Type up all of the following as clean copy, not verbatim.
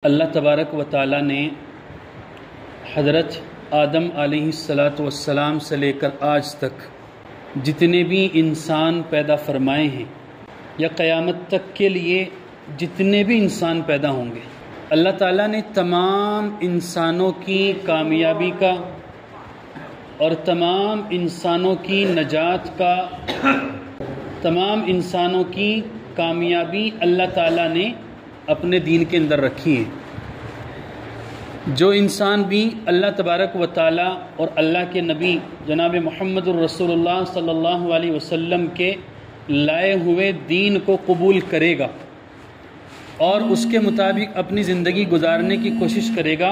اللہ تبارک و تعالیٰ نے حضرت آدم علیہ السلام سے لے کر آج تک جتنے بھی انسان پیدا فرمائے ہیں یا قیامت تک کے لیے جتنے بھی انسان پیدا ہوں گے، اللہ تعالیٰ نے تمام انسانوں کی کامیابی کا اور تمام انسانوں کی نجات کا، تمام انسانوں کی کامیابی اللہ تعالیٰ نے اپنے دین کے اندر رکھی ہے۔ جو انسان بھی اللہ تبارک و تعالیٰ اور اللہ کے نبی جناب محمد الرسول اللہ صلی اللہ علیہ وسلم کے لائے ہوئے دین کو قبول کرے گا اور اس کے مطابق اپنی زندگی گزارنے کی کوشش کرے گا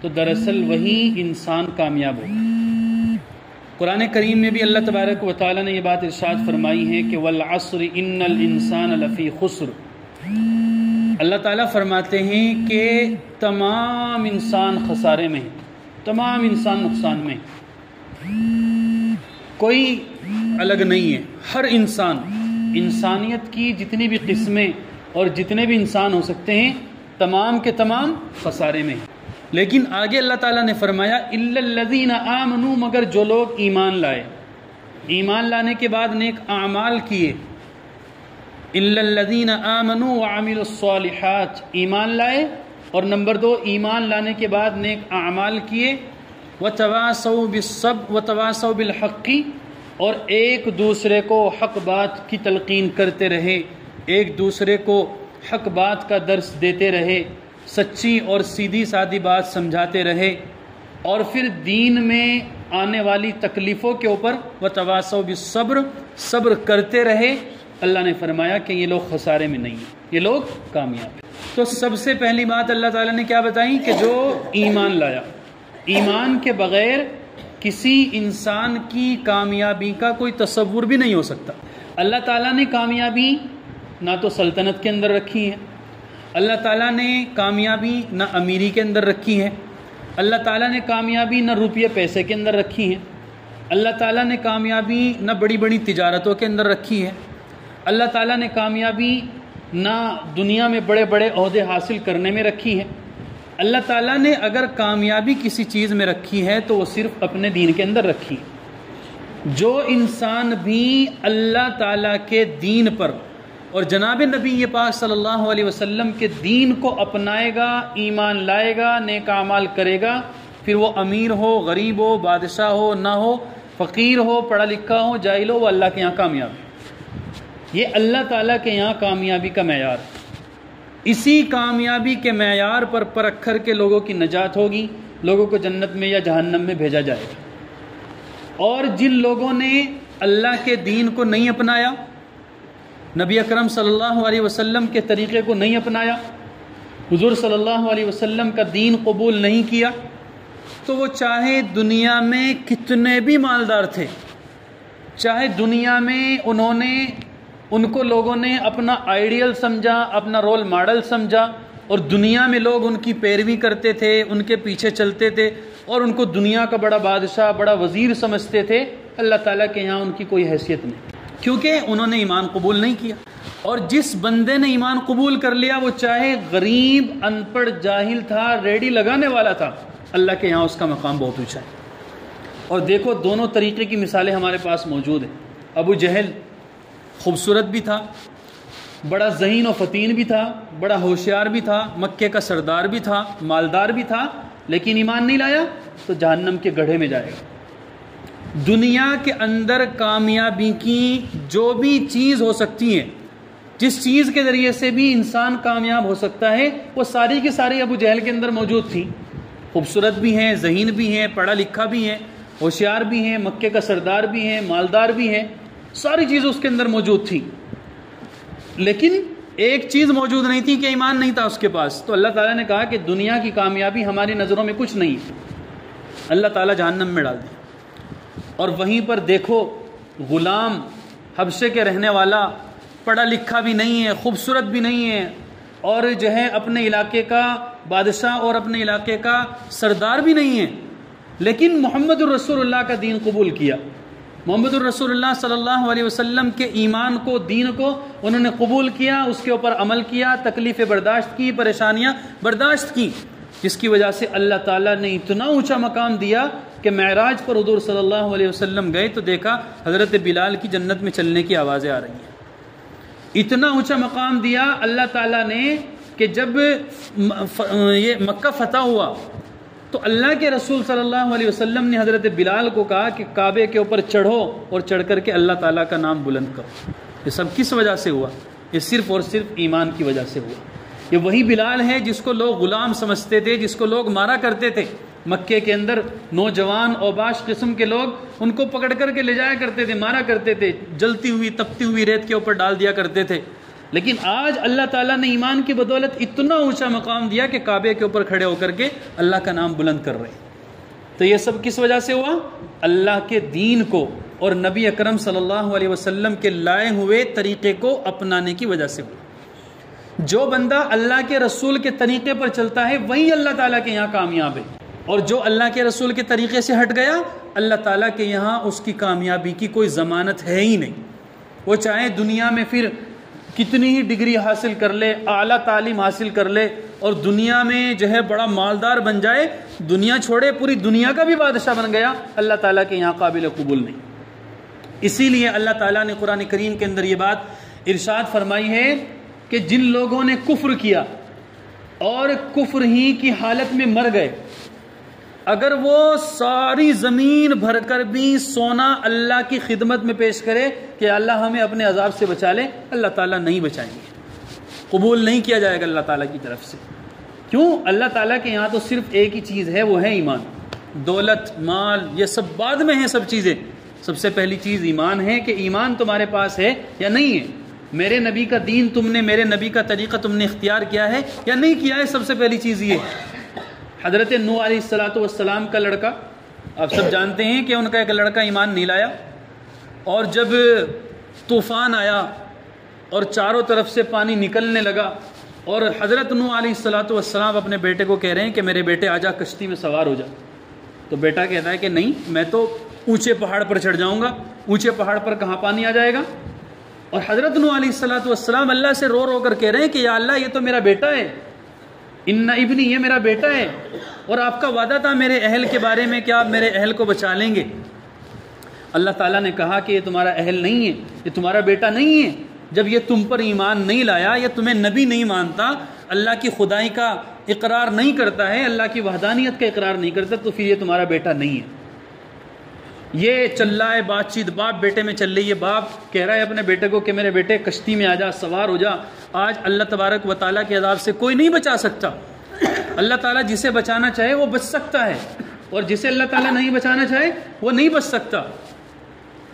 تو دراصل وہی انسان کامیاب ہوگا۔ قرآن کریم میں بھی اللہ تبارک و تعالیٰ نے یہ بات ارشاد فرمائی ہے کہ والعصر ان الانسان لفی خسر۔ اللہ تعالیٰ فرماتے ہیں کہ تمام انسان خسارے میں ہیں، تمام انسان نقصان میں ہیں، کوئی الگ نہیں ہے۔ ہر انسان، انسانیت کی جتنی بھی قسمیں اور جتنے بھی انسان ہو سکتے ہیں، تمام کے تمام خسارے میں ہیں۔ لیکن آگے اللہ تعالیٰ نے فرمایا الا الذین آمنوا، مگر جو لوگ ایمان لائے، ایمان لانے کے بعد نیک اعمال کیے، الا الذین آمنوا وعملوا الصالحات، ایمان لائے اور نمبر 2 ایمان لانے کے بعد نیک اعمال کیے، وتواصوا بالصبر وتواصوا بالحق، اور ایک دوسرے کو حق بات کی تلقین کرتے رہے، ایک دوسرے کو حق بات کا درس دیتے رہے، سچی اور سیدھی سادی بات سمجھاتے رہے، اور پھر دین میں آنے والی تکلیفوں کے اوپر وتواصوا بالصبر، صبر کرتے رہے۔ اللہ نے فرمایا کہ یہ لوگ خسارے میں نہیں ہیں، یہ لوگ کامیاب ہیں۔ تو سب سے پہلی بات اللہ تعالیٰ نے کیا بتائی کہ جو ایمان لایا، ایمان کے بغیر کسی انسان کی کامیابی کا کوئی تصور بھی نہیں ہو سکتا۔ اللہ تعالیٰ نے کامیابی نہ تو سلطنت کے اندر رکھی ہے، اللہ تعالیٰ نے کامیابی نہ امیری کے اندر رکھی ہے، اللہ تعالیٰ نے کامیابی نہ روپیے پیسے کے اندر رکھی ہے، اللہ تعالیٰ نے کامیابی نہ بڑی بڑی تجارتوں کے اندر رکھی ہے، اللہ تعالیٰ نے کامیابی نہ دنیا میں بڑے بڑے عہدے حاصل کرنے میں رکھی ہے۔ اللہ تعالیٰ نے اگر کامیابی کسی چیز میں رکھی ہے تو وہ صرف اپنے دین کے اندر رکھی ہے۔ جو انسان بھی اللہ تعالیٰ کے دین پر اور جناب نبی پاک صلی اللہ علیہ وسلم کے دین کو اپنائے گا، ایمان لائے گا، نیک اعمال کرے گا، پھر وہ امیر ہو، غریب ہو، بادشاہ ہو نہ ہو، فقیر ہو، پڑھا لکھا ہو، جاہل ہو، وہ اللہ کے یہاں کامیاب ہے۔ یہ اللہ تعالیٰ کے یہاں کامیابی کا معیار، اسی کامیابی کے معیار پر پرکھ کر کے لوگوں کی نجات ہوگی، لوگوں کو جنت میں یا جہنم میں بھیجا جائے گا۔ اور جن لوگوں نے اللہ کے دین کو نہیں اپنایا، نبی اکرم صلی اللہ علیہ وسلم کے طریقے کو نہیں اپنایا، حضور صلی اللہ علیہ وسلم کا دین قبول نہیں کیا، تو وہ چاہے دنیا میں کتنے بھی مالدار تھے، چاہے دنیا میں ان کو لوگوں نے اپنا آئیڈیل سمجھا، اپنا رول ماڈل سمجھا، اور دنیا میں لوگ ان کی پیروی کرتے تھے، ان کے پیچھے چلتے تھے اور ان کو دنیا کا بڑا بادشاہ، بڑا وزیر سمجھتے تھے، اللہ تعالیٰ کے یہاں ان کی کوئی حیثیت نہیں، کیونکہ انہوں نے ایمان قبول نہیں کیا۔ اور جس بندے نے ایمان قبول کر لیا، وہ چاہے غریب، ان پڑھ، جاہل تھا، ریڑھی لگانے والا تھا، اللہ کے یہاں اس کا مقام بہت اونچا ہے۔ اور دیکھو دونوں طریقے کی مثالیں ہمارے پاس موجود ہیں۔ ابو جہل خوبصورت بھی تھا، بڑا ذہین و فتین بھی تھا، بڑا ہوشیار بھی تھا، مکے کا سردار بھی تھا، مالدار بھی تھا، لیکن ایمان نہیں لایا تو جہنم کے گڑھے میں جائے گا۔ دنیا کے اندر کامیابی کی جو بھی چیز ہو سکتی ہے، جس چیز کے ذریعے سے بھی انسان کامیاب ہو سکتا ہے، وہ ساری کی ساری ابو جہل کے اندر موجود تھی۔ خوبصورت بھی ہیں، ذہین بھی ہیں، پڑھا لکھا بھی ہیں، ہوشیار بھی ہیں، مکے کا سردار بھی ہیں، مالدار بھی ہیں، ساری چیز اس کے اندر موجود تھی، لیکن ایک چیز موجود نہیں تھی کہ ایمان نہیں تھا اس کے پاس۔ تو اللہ تعالیٰ نے کہا کہ دنیا کی کامیابی ہماری نظروں میں کچھ نہیں، اللہ تعالیٰ جہنم میں ڈال دیا۔ اور وہیں پر دیکھو غلام، حبشے کے رہنے والا، پڑھا لکھا بھی نہیں ہے، خوبصورت بھی نہیں ہے، اور جو ہے اپنے علاقے کا بادشاہ اور اپنے علاقے کا سردار بھی نہیں ہے، لیکن محمد الرسول اللہ کا دین قبول کیا، محمد الرسول اللہ صلی اللہ علیہ وسلم کے ایمان کو، دین کو انہوں نے قبول کیا، اس کے اوپر عمل کیا، تکلیفیں برداشت کی، پریشانیاں برداشت کی، جس کی وجہ سے اللہ تعالیٰ نے اتنا اونچا مقام دیا کہ معراج پر حضور صلی اللہ علیہ وسلم گئے تو دیکھا حضرت بلال کی جنت میں چلنے کی آوازیں آ رہی ہیں۔ اتنا اونچا مقام دیا اللہ تعالیٰ نے کہ جب یہ مکہ فتح ہوا تو اللہ کے رسول صلی اللہ علیہ وسلم نے حضرت بلال کو کہا کہ کعبے کے اوپر چڑھو اور چڑھ کر کے اللہ تعالیٰ کا نام بلند کرو۔ یہ سب کس وجہ سے ہوا؟ یہ صرف اور صرف ایمان کی وجہ سے ہوا۔ یہ وہی بلال ہے جس کو لوگ غلام سمجھتے تھے، جس کو لوگ مارا کرتے تھے۔ مکے کے اندر نوجوان اوباش قسم کے لوگ ان کو پکڑ کر کے لے جایا کرتے تھے، مارا کرتے تھے، جلتی ہوئی تپتی ہوئی ریت کے اوپر ڈال دیا کرتے تھے۔ لیکن آج اللہ تعالیٰ نے ایمان کی بدولت اتنا اونچا مقام دیا کہ کعبے کے اوپر کھڑے ہو کر کے اللہ کا نام بلند کر رہے ہیں۔ تو یہ سب کس وجہ سے ہوا؟ اللہ کے دین کو اور نبی اکرم صلی اللہ علیہ وسلم کے لائے ہوئے طریقے کو اپنانے کی وجہ سے ہوا۔ جو بندہ اللہ کے رسول کے طریقے پر چلتا ہے وہی اللہ تعالیٰ کے یہاں کامیاب ہے، اور جو اللہ کے رسول کے طریقے سے ہٹ گیا اللہ تعالیٰ کے یہاں اس کی کامیابی کی کوئی ضمانت ہے ہی نہیں۔ وہ چاہے دنیا میں پھر کتنی ہی ڈگری حاصل کر لے، اعلیٰ تعلیم حاصل کر لے اور دنیا میں جو ہے بڑا مالدار بن جائے، دنیا چھوڑے پوری دنیا کا بھی بادشاہ بن گیا، اللہ تعالیٰ کے یہاں قابل قبول نہیں۔ اسی لیے اللہ تعالیٰ نے قرآن کریم کے اندر یہ بات ارشاد فرمائی ہے کہ جن لوگوں نے کفر کیا اور کفر ہی کی حالت میں مر گئے، اگر وہ ساری زمین بھر کر بھی سونا اللہ کی خدمت میں پیش کرے کہ اللہ ہمیں اپنے عذاب سے بچا لے، اللہ تعالیٰ نہیں بچائیں گے، قبول نہیں کیا جائے گا اللہ تعالیٰ کی طرف سے۔ کیوں؟ اللہ تعالیٰ کے یہاں تو صرف ایک ہی چیز ہے، وہ ہے ایمان۔ دولت، مال، یہ سب بعد میں ہیں سب چیزیں، سب سے پہلی چیز ایمان ہے کہ ایمان تمہارے پاس ہے یا نہیں ہے، میرے نبی کا دین تم نے، میرے نبی کا طریقہ تم نے اختیار کیا ہے یا نہیں کیا ہے، سب سے پہلی چیز یہ ہے۔ حضرت نوح علیہ السلام کا لڑکا، آپ سب جانتے ہیں کہ ان کا ایک لڑکا ایمان نہیں لایا، اور جب طوفان آیا اور چاروں طرف سے پانی نکلنے لگا اور حضرت نوح علیہ السلام اپنے بیٹے کو کہہ رہے ہیں کہ میرے بیٹے آجا کشتی میں سوار ہو جا، تو بیٹا کہتا ہے کہ نہیں، میں تو اونچے پہاڑ پر چڑھ جاؤں گا، اونچے پہاڑ پر کہاں پانی آ جائے گا۔ اور حضرت نوح علیہ السلام اللہ سے رو رو کر کہہ رہے ہیں کہ یا اللہ یہ تو میرا بیٹا ہے، ان ابنی، یہ میرا بیٹا ہے، اور آپ کا وعدہ تھا میرے اہل کے بارے میں کہ آپ میرے اہل کو بچا لیں گے۔ اللہ تعالیٰ نے کہا کہ یہ تمہارا اہل نہیں ہے، یہ تمہارا بیٹا نہیں ہے، جب یہ تم پر ایمان نہیں لایا، یہ تمہیں نبی نہیں مانتا، اللہ کی خدائی کا اقرار نہیں کرتا ہے، اللہ کی وحدانیت کا اقرار نہیں کرتا، تو پھر یہ تمہارا بیٹا نہیں ہے۔ یہ چل رہا ہے بات چیت، باپ بیٹے میں چل رہی ہے، باپ کہہ رہا ہے اپنے بیٹے کو کہ میرے بیٹے کشتی میں آ جا، سوار ہو جا۔ آج اللہ تبارک و تعالیٰ کے عذاب سے کوئی نہیں بچا سکتا۔ اللہ تعالیٰ جسے بچانا چاہے وہ بچ سکتا ہے، اور جسے اللہ تعالیٰ نہیں بچانا چاہے وہ نہیں بچ سکتا۔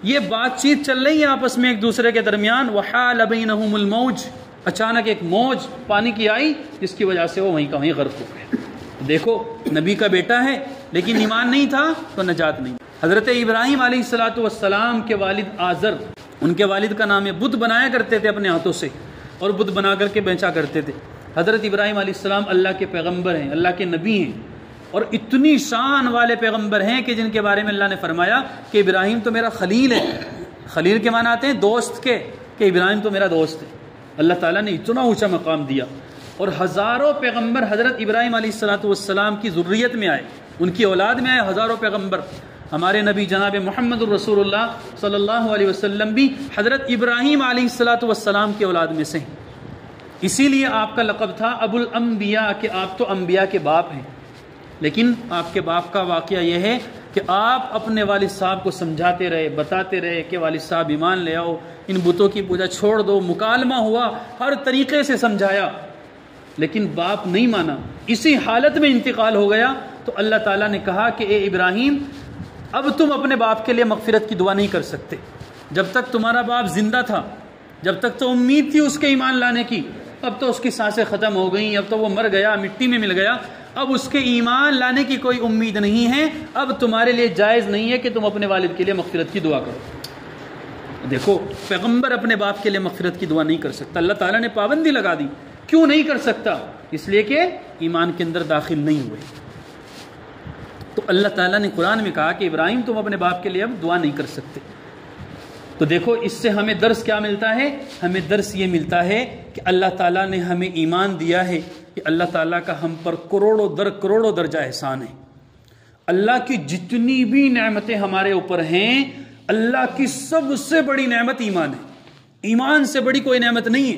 یہ بات چیت چل رہی ہے آپس میں ایک دوسرے کے درمیان، وحال بینہم الموج، اچانک ایک موج پانی کی آئی جس کی وجہ سے وہ وہیں کا وہیں غرق ہو گئے۔ دیکھو نبی کا بیٹا ہے لیکن ایمان نہیں تھا تو نجات نہیں۔ حضرت ابراہیم علیہ السلام کے والد آزر، ان کے والد کا نام ہے، بت بنایا کرتے تھے اپنے ہاتھوں سے اور بت بنا کر کے بیچا کرتے تھے۔ حضرت ابراہیم علیہ السلام اللہ کے پیغمبر ہیں، اللہ کے نبی ہیں، اور اتنی شان والے پیغمبر ہیں کہ جن کے بارے میں اللہ نے فرمایا کہ ابراہیم تو میرا خلیل ہے۔ خلیل کے معنی آتے ہیں دوست کے، کہ ابراہیم تو میرا دوست ہے۔ اللہ تعالیٰ نے اتنا اونچا مقام دیا، اور ہزاروں پیغمبر حضرت ابراہیم علیہ السلام کی ذریت میں آئے، ان کی اولاد میں آئے ہزاروں پیغمبر۔ ہمارے نبی جناب محمد الرسول اللہ صلی اللہ علیہ وسلم بھی حضرت ابراہیم علیہ السلام کی اولاد میں سے ہیں۔ اسی لیے آپ کا لقب تھا ابو الانبیاء، کہ آپ تو انبیاء کے باپ ہیں۔ لیکن آپ کے باپ کا واقعہ یہ ہے کہ آپ اپنے والد صاحب کو سمجھاتے رہے، بتاتے رہے کہ والد صاحب ایمان لے آؤ، ان بتوں کی پوجا چھوڑ دو، مکالمہ ہوا، ہر طریقے سے سمجھایا، لیکن باپ نہیں مانا۔ اسی حالت میں انتقال ہو گیا تو اللہ تعالیٰ نے کہا کہ اے ابراہیم، اب تم اپنے باپ کے لیے مغفرت کی دعا نہیں کر سکتے۔ جب تک تمہارا باپ زندہ تھا، جب تک تو امید تھی اس کے ایمان لانے کی، اب تو اس کی سانسیں ختم ہو گئیں، اب تو وہ مر گیا، مٹی میں مل گیا، اب اس کے ایمان لانے کی کوئی امید نہیں ہے۔ اب تمہارے لیے جائز نہیں ہے کہ تم اپنے والد کے لیے مغفرت کی دعا کرو۔ دیکھو پیغمبر اپنے باپ کے لیے مغفرت کی دعا نہیں کر سکتا، اللہ تعالیٰ نے پابندی لگا دی۔ کیوں نہیں کر سکتا؟ اس لیے کہ ایمان کے اندر داخل نہیں ہوئے۔ تو اللہ تعالیٰ نے قرآن میں کہا کہ ابراہیم تم اپنے باپ کے لیے اب دعا نہیں کر سکتے۔ تو دیکھو اس سے ہمیں درس کیا ملتا ہے؟ ہمیں درس یہ ملتا ہے کہ اللہ تعالیٰ نے ہمیں ایمان دیا ہے کہ اللہ تعالیٰ کا ہم پر کروڑوں درجہ احسان ہے. اللہ کی جتنی بھی نعمتیں ہمارے اوپر ہیں، اللہ کی سب سے بڑی نعمت ایمان ہے. ایمان سے بڑی کوئی نعمت نہیں ہے.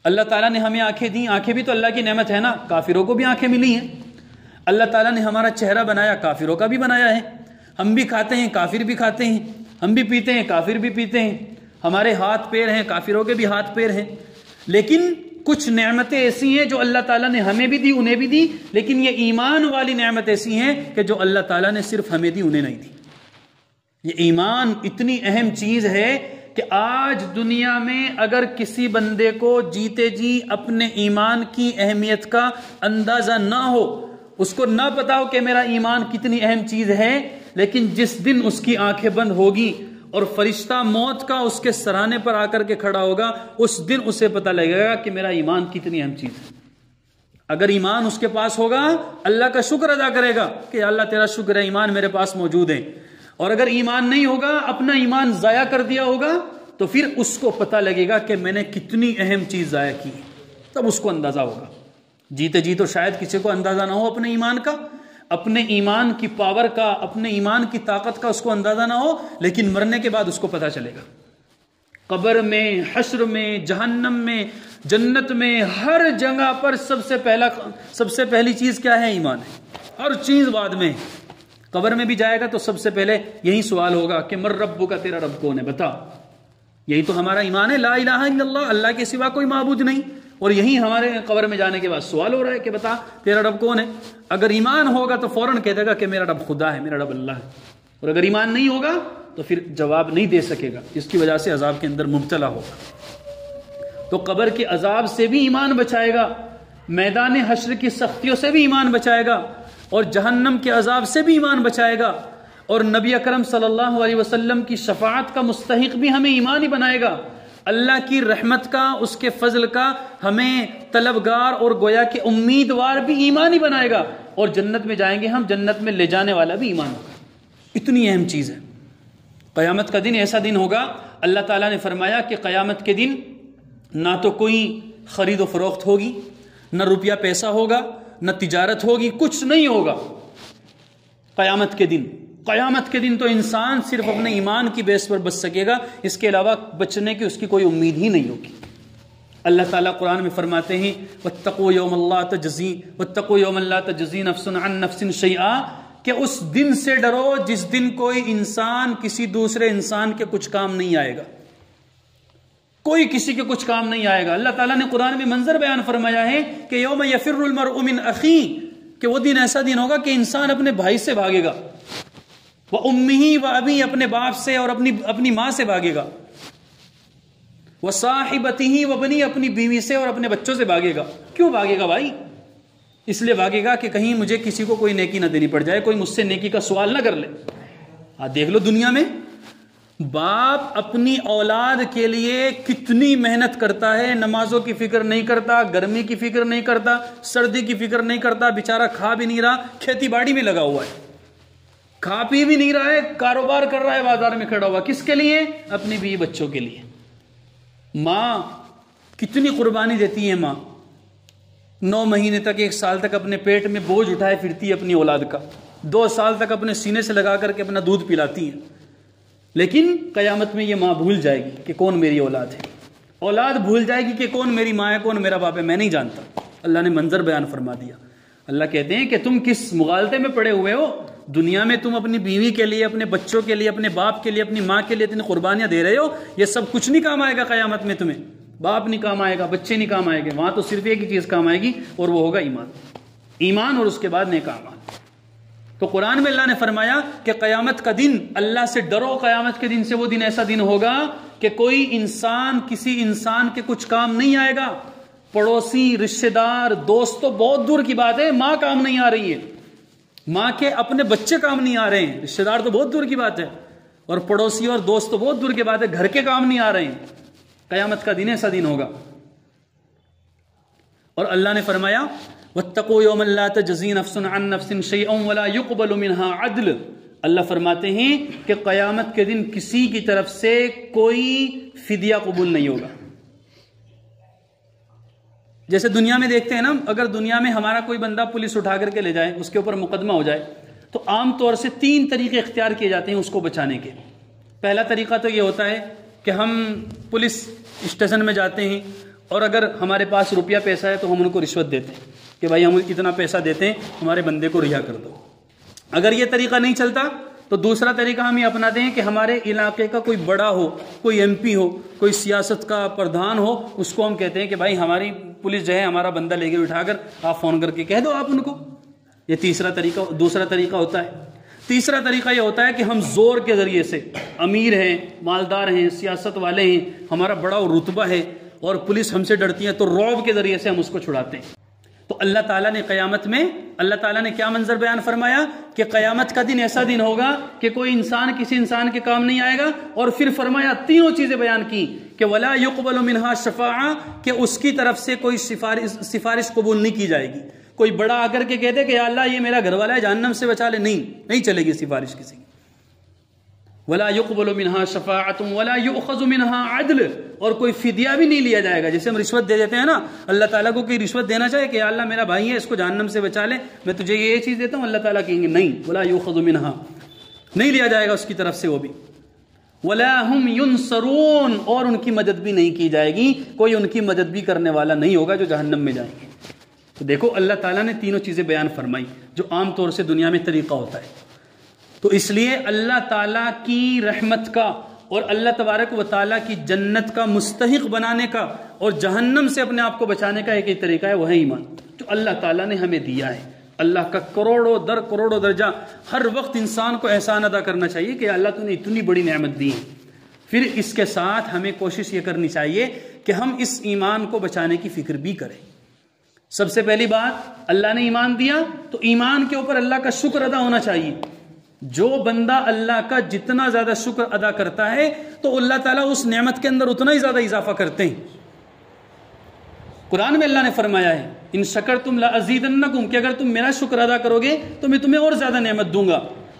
اللہ تعالیٰ نے ہمیں آنکھیں دی، آنکھیں بھی تو اللہ کی نعمت ہے نا. کافروں کو بھی آنکھیں ملی ہیں. اللہ تعالیٰ نے ہمارا چہرہ بنایا، کافروں کا بھی بنایا ہے. ہم بھی کھاتے ہیں، کافر بھی کھاتے ہیں. ہم بھی پیتے ہیں، کافر بھی پیتے ہیں. ہمارے ہاتھ پیر ہیں، کافروں کے بھی ہاتھ پیر ہیں. لیکن کچھ نعمتیں ایسی ہیں جو اللہ تعالیٰ نے ہمیں بھی دی، انہیں بھی دی. لیکن یہ ایمان والی نعمت ایسی ہیں کہ جو اللہ تعالیٰ نے صرف ہمیں دی، انہیں نہیں دی. یہ ایمان اتنی اہم چیز ہے کہ آج دنیا میں اگر کسی بندے کو جیتے جی اپنے ایمان کی اہمیت کا اندازہ نہ ہو، اس کو نہ پتا ہو کہ میرا ایمان کتنی اہم چیز ہے، لیکن جس دن اس کی آنکھیں بند ہوگی اور فرشتہ موت کا اس کے سرانے پر آ کر کے کھڑا ہوگا، اس دن اسے پتہ لگے گا کہ میرا ایمان کتنی اہم چیز ہے. اگر ایمان اس کے پاس ہوگا، اللہ کا شکر ادا کرے گا کہ اللہ تیرا شکر ہے، ایمان میرے پاس موجود ہے. اور اگر ایمان نہیں ہوگا، اپنا ایمان ضائع کر دیا ہوگا، تو پھر اس کو پتہ لگے گا کہ میں نے کتنی اہم چیز ضائع کی، تب اس کو اندازہ ہوگا. جیتے جی تو شاید کسی کو اندازہ نہ ہو اپنے ایمان کا، اپنے ایمان کی پاور کا، اپنے ایمان کی طاقت کا اس کو اندازہ نہ ہو، لیکن مرنے کے بعد اس کو پتہ چلے گا. قبر میں، حشر میں، جہنم میں، جنت میں، ہر جگہ پر سب سے پہلی چیز کیا ہے؟ ایمان ہے. ہر چیز بعد میں. قبر میں بھی جائے گا تو سب سے پہلے یہی سوال ہوگا کہ مر ربک کا، تیرا رب کون ہے بتا. یہی تو ہمارا ایمان ہے، لا الہ الا اللہ، اللہ کے سوا کوئی معبود نہیں. اور یہی ہمارے قبر میں جانے کے بعد سوال ہو رہا ہے کہ بتا تیرا رب کون ہے. اگر ایمان ہوگا تو فوراً کہہ دے گا کہ میرا رب خدا ہے، میرا رب اللہ ہے. اور اگر ایمان نہیں ہوگا تو پھر جواب نہیں دے سکے گا، جس کی وجہ سے عذاب کے اندر مبتلا ہوگا. تو قبر کے عذاب سے بھی ایمان بچائے گا، میدان حشر کی سختیوں سے بھی ایمان بچائے گا، اور جہنم کے عذاب سے بھی ایمان بچائے گا. اور نبی اکرم صلی اللہ علیہ وسلم کی شفاعت کا مستحق بھی ہمیں ایمان ہی بنائے گا. اللہ کی رحمت کا، اس کے فضل کا ہمیں طلبگار اور گویا کہ امیدوار بھی ایمان ہی بنائے گا. اور جنت میں جائیں گے ہم، جنت میں لے جانے والا بھی ایمان ہوگا. اتنی اہم چیز ہے. قیامت کا دن ایسا دن ہوگا، اللہ تعالیٰ نے فرمایا کہ قیامت کے دن نہ تو کوئی خرید و فروخت ہوگی، نہ روپیہ پیسہ ہوگا، نہ تجارت ہوگی، کچھ نہیں ہوگا. قیامت کے دن تو انسان صرف اپنے ایمان کی بیس پر بچ سکے گا، اس کے علاوہ بچنے کی اس کی کوئی امید ہی نہیں ہوگی. اللہ تعالیٰ قرآن میں فرماتے ہیں وَاتَّقُوا يَوْمًا لَا تَجْزِي نَفْسٌ عَن نَفْسٍ شَيْئًا، کہ اس دن سے ڈرو جس دن کوئی انسان کسی دوسرے انسان کے کچھ کام نہیں آئے گا. کوئی کسی کے کچھ کام نہیں آئے گا. اللہ تعالیٰ نے قرآن میں منظر بیان فرمایا ہے کہ یوم یفر المرء من اخیہ، کہ وہ دن ایسا دن ہوگا کہ انسان اپنے بھائی سے بھاگے گا، وَأُمِّهِ وَأَبِيهِ، اپنے باپ سے اور اپنی ماں سے بھاگے گا، وَصَاحِبَتِهِ وَبَنِيهِ، اپنی بیوی سے اور اپنے بچوں سے بھاگے گا. کیوں بھاگے گا بھائی؟ اس لیے بھاگے گا کہ کہیں مجھے کسی کو کوئی نیکی نہ دینی پڑ جائے، کوئی مجھ سے نیکی کا سوال نہ کر لے. دیکھ لو دنیا میں باپ اپنی اولاد کے لیے کتنی محنت کرتا ہے، نمازوں کی فکر نہیں کرتا، گرمی کی فکر نہیں کرتا، سردی کی فکر نہیں کرتا. بیچارہ کھا بھی نہیں رہا، کھیتی باڑی میں لگا ہوا ہے، کھا پی بھی نہیں رہا ہے، کاروبار کر رہا ہے، بازار میں کھڑا ہوا. کس کے لیے؟ اپنی بیوی بچوں کے لیے. ماں کتنی قربانی دیتی ہے. ماں 9 مہینے تک، 1 سال تک اپنے پیٹ میں بوجھ اٹھائے پھرتی ہے اپنی اولاد کا، 2 سال تک اپنے سینے سے لگا کر کے اپنا دودھ پلاتی ہیں. لیکن قیامت میں یہ ماں بھول جائے گی کہ کون میری اولاد ہے، اولاد بھول جائے گی کہ کون میری ماں ہے، کون میرا باپ ہے، میں نہیں جانتا. اللہ نے منظر بیان فرما دیا. اللہ کہتے ہیں کہ تم کس مغالطے میں پڑے ہوئے ہو. دنیا میں تم اپنی بیوی کے لیے، اپنے بچوں کے لیے، اپنے باپ کے لیے، اپنی ماں کے لیے اتنی قربانیاں دے رہے ہو، یہ سب کچھ نہیں کام آئے گا قیامت میں. تمہیں باپ نہیں کام آئے گا، بچے نہیں کام آئے گے. وہاں تو صرف ایک ہی چیز کام آئے گی، اور وہ ہوگا ایمان، اور اس کے بعد نیک اعمال. تو قرآن میں اللہ نے فرمایا کہ قیامت کا دن، اللہ سے ڈرو. قیامت کے دن سے وہ دن ایسا دن ہوگا کہ کوئی انسان کسی انسان کے کچھ کام نہیں آئے گا. پڑوسی، رشتہ دار، دوست تو بہت دور کی بات ہے، ماں کام نہیں آ رہی ہے، ماں کے اپنے بچے کام نہیں آ رہے ہیں، رشتہ دار تو بہت دور کی بات ہے، اور پڑوسی اور دوست تو بہت دور کی بات ہے، گھر کے کام نہیں آ رہے ہیں. قیامت کا دن ایسا دن ہوگا. اور اللہ نے فرمایا وَاتَّقُوا يَوْمًا لَا تَجْزِي نَفْسٌ عَن نَفْسٍ شَيْئًا وَلَا يُقْبَلُ مِنْهَا عَدْلٌ. اللہ فرماتے ہیں کہ قیامت کے دن کسی کی طرف سے کوئی فدیہ قبول نہیں ہوگا. جیسے دنیا میں دیکھتے ہیں نا، اگر دنیا میں ہمارا کوئی بندہ پولیس اٹھا کر کے لے جائے، اس کے اوپر مقدمہ ہو جائے، تو عام طور سے 3 طریقے اختیار کیے جاتے ہیں اس کو بچانے کے. پہلا طریقہ تو یہ ہوتا ہے کہ ہم پولیس اسٹیشن میں جاتے ہیں اور اگر ہمارے پاس روپیہ پیسہ ہے تو ہم ان کو رشوت دیتے ہیں کہ بھائی ہم اتنا پیسہ دیتے ہیں، ہمارے بندے کو رہا کر دو. اگر یہ طریقہ نہیں چلتا تو دوسرا طریقہ ہم یہ اپناتے ہیں کہ ہمارے علاقے کا کوئی بڑا ہو، کوئی ایم پی ہو، کوئی سیاست کا پردھان ہو، اس کو ہم کہتے ہیں کہ بھائی ہماری پولیس جو ہے ہمارا بندہ لے کے اٹھا کر آپ فون کر کے کہہ دو آپ ان کو. یہ دوسرا طریقہ ہوتا ہے. تیسرا طریقہ یہ ہوتا ہے کہ ہم زور کے ذریعے سے، امیر ہیں، مالدار ہیں، سیاست والے ہیں، ہمارا بڑا رتبہ ہے اور پولیس ہم سے ڈرتی ہے تو رعب کے ذریعے سے ہم اس کو چھڑاتے ہیں. تو اللہ تعالیٰ نے قیامت میں کیا منظر بیان فرمایا کہ قیامت کا دن ایسا دن ہوگا کہ کوئی انسان کسی انسان کے کام نہیں آئے گا. اور پھر فرمایا 3 چیزیں بیان کی کہ ولا يقبل منها شفاعہ، کہ اس کی طرف سے کوئی سفارش قبول نہیں کی جائے گی. کوئی بڑا آ کر کے کہہ دے کہ یا اللہ یہ میرا گھر والا ہے جہنم سے بچا لے، نہیں چلے گی سفارش کسی کی. ولا يقبل منها شفاعة ولا يؤخذ منها عدل، اور کوئی فدیہ بھی نہیں لیا جائے گا. جیسے ہم رشوت دے دیتے ہیں نا، اللہ تعالیٰ کو کوئی رشوت دینا چاہے کہ یا اللہ میرا بھائی ہے اس کو جہنم سے بچا لے، میں تجھے یہ چیز دیتا ہوں، اللہ تعالیٰ کہیں گے نہیں، ولا يؤخذ منها، نہیں لیا جائے گا اس کی طرف سے وہ بھی. ولا هم ينصرون، اور ان کی مدد بھی نہیں کی جائے گی، کوئی ان کی مدد بھی کرنے والا نہیں ہوگا جو جہنم میں جائیں گے. تو دیکھو اللہ تعالیٰ نے 3 چیزیں بیان فرمائی جو عام طور سے دنیا میں طریقہ ہوتا ہے. تو اس لیے اللہ تعالیٰ کی رحمت کا اور اللہ تبارک و تعالیٰ کی جنت کا مستحق بنانے کا اور جہنم سے اپنے آپ کو بچانے کا ایک ہی طریقہ ہے، وہ ہے ایمان جو اللہ تعالیٰ نے ہمیں دیا ہے. اللہ کا کروڑوں درجہ ہر وقت انسان کو احسان ادا کرنا چاہیے کہ اللہ تو نے اتنی بڑی نعمت دی ہے. پھر اس کے ساتھ ہمیں کوشش یہ کرنی چاہیے کہ ہم اس ایمان کو بچانے کی فکر بھی کریں. سب سے پہلی بات، اللہ نے ایمان دیا تو ایمان کے اوپر اللہ کا شکر ادا ہونا چاہیے. جو بندہ اللہ کا جتنا زیادہ شکر ادا کرتا ہے تو اللہ تعالیٰ اس نعمت کے اندر اتنا ہی زیادہ اضافہ کرتے ہیں. قرآن میں اللہ نے فرمایا ہے ان شکرتم لازیدنکم، کہ اگر تم میرا شکر ادا کرو گے تو میں تمہیں اور زیادہ نعمت دوں گا.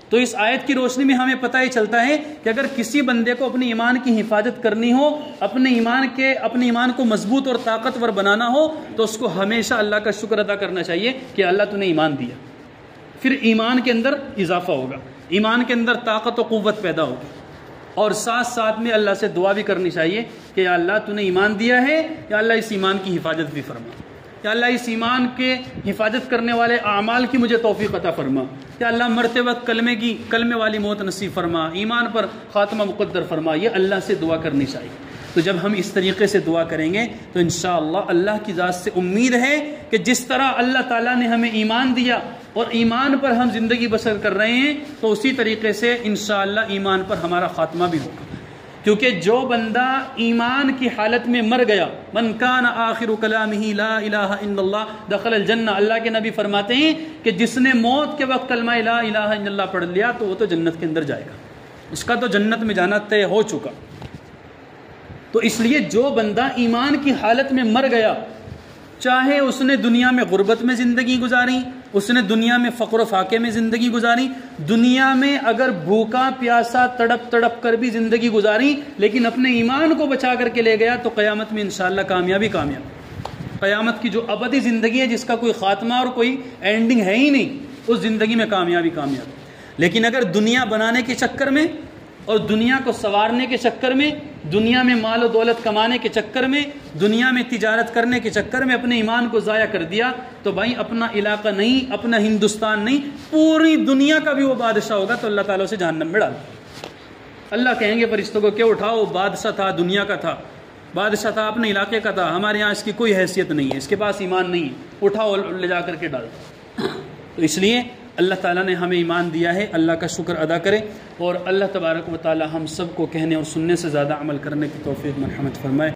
تو اس آیت کی روشنی میں ہمیں پتہ ہی چلتا ہے کہ اگر کسی بندے کو اپنے ایمان کی حفاظت کرنی ہو، اپنے ایمان کو مضبوط اور طاقتور بنانا ہو، تو اس کو ہمیشہ اللہ کا شکر ادا کرنا چاہیے کہ اللہ تو نے ایمان دیا. پھر ایمان کے اندر اضافہ ہوگا، ایمان کے اندر طاقت و قوت پیدا ہوگی. اور ساتھ میں اللہ سے دعا بھی کرنی چاہیے کہ یا اللہ تو نے ایمان دیا ہے، یا اللہ اس ایمان کی حفاظت بھی فرما، یا اللہ اس ایمان کے حفاظت کرنے والے اعمال کی مجھے توفیق عطا فرما، یا اللہ مرتے وقت کلمے والی موت نصیب فرما، ایمان پر خاتمہ مقدر فرما. یہ اللہ سے دعا کرنی چاہیے. تو جب ہم اس طریقے سے دعا کریں گے تو انشاءاللہ اللہ کی ذات سے امید ہے کہ جس طرح اللہ تعالیٰ نے ہمیں ایمان دیا اور ایمان پر ہم زندگی بسر کر رہے ہیں، تو اسی طریقے سے انشاءاللہ ایمان پر ہمارا خاتمہ بھی ہوگا. کیونکہ جو بندہ ایمان کی حالت میں مر گیا، من کان آخر کلامہ لا الہ الا اللہ دخل الجنہ، اللہ کے نبی فرماتے ہیں کہ جس نے موت کے وقت کلمہ لا الہ الا اللہ پڑھ لیا تو وہ تو جنت کے اندر جائے گا، اس کا تو جنت میں جانا طے ہو چکا. تو اس لیے جو بندہ ایمان کی حالت میں مر گیا، چاہے اس نے دنیا میں غربت میں زندگی گزاری، اس نے دنیا میں فقر و فاقے میں زندگی گزاری، دنیا میں اگر بھوکا پیاسا تڑپ کر بھی زندگی گزاری، لیکن اپنے ایمان کو بچا کر کے لے گیا تو قیامت میں انشاءاللہ کامیاب. قیامت کی جو ابدی زندگی ہے جس کا کوئی خاتمہ اور کوئی اینڈنگ ہے ہی نہیں، اس زندگی میں کامیابی. لیکن اگر دنیا بنانے کے چکر میں اور دنیا کو سنوارنے کے چکر میں، دنیا میں مال و دولت کمانے کے چکر میں، دنیا میں تجارت کرنے کے چکر میں اپنے ایمان کو ضائع کر دیا تو بھائی اپنا علاقہ نہیں، اپنا ہندوستان نہیں، پوری دنیا کا بھی وہ بادشاہ ہوگا تو اللہ تعالیٰ اسے جہنم میں ڈال. اللہ کہیں گے فرشتوں کو کہ اٹھاؤ، بادشاہ تھا، دنیا کا تھا، بادشاہ تھا، اپنے علاقے کا تھا، ہمارے یہاں اس کی کوئی حیثیت نہیں ہے، اس کے پاس ایمان نہیں ہے، اٹھاؤ لے جا کر کے ڈال. تو اس لیے اللہ تعالیٰ نے ہمیں ایمان دیا ہے، اللہ کا شکر ادا کرے اور اللہ تبارک و تعالیٰ ہم سب کو کہنے اور سننے سے زیادہ عمل کرنے کی توفیق مرحمت فرمائے.